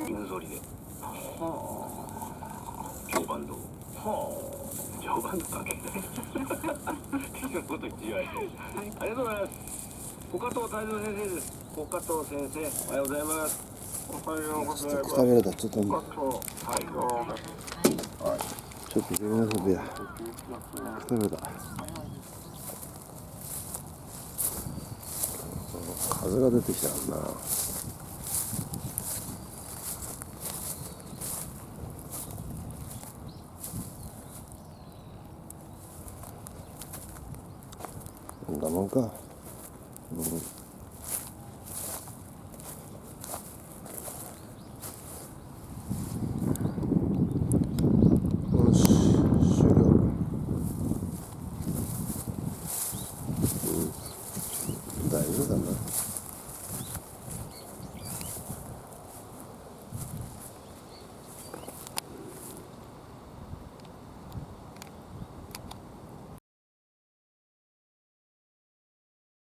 犬ぞりで。はあ。常磐道。はあ。常磐道だけ。適当なこと言って言われて。ありがとうございます。小加藤泰造先生です。小加藤先生、おはようございます。おはようございます。カメラだちょっとね。小加藤泰造。はい。ちょっとごめんなさいや。カメラだ。風が出てきたんだな。こんなもんか。うん。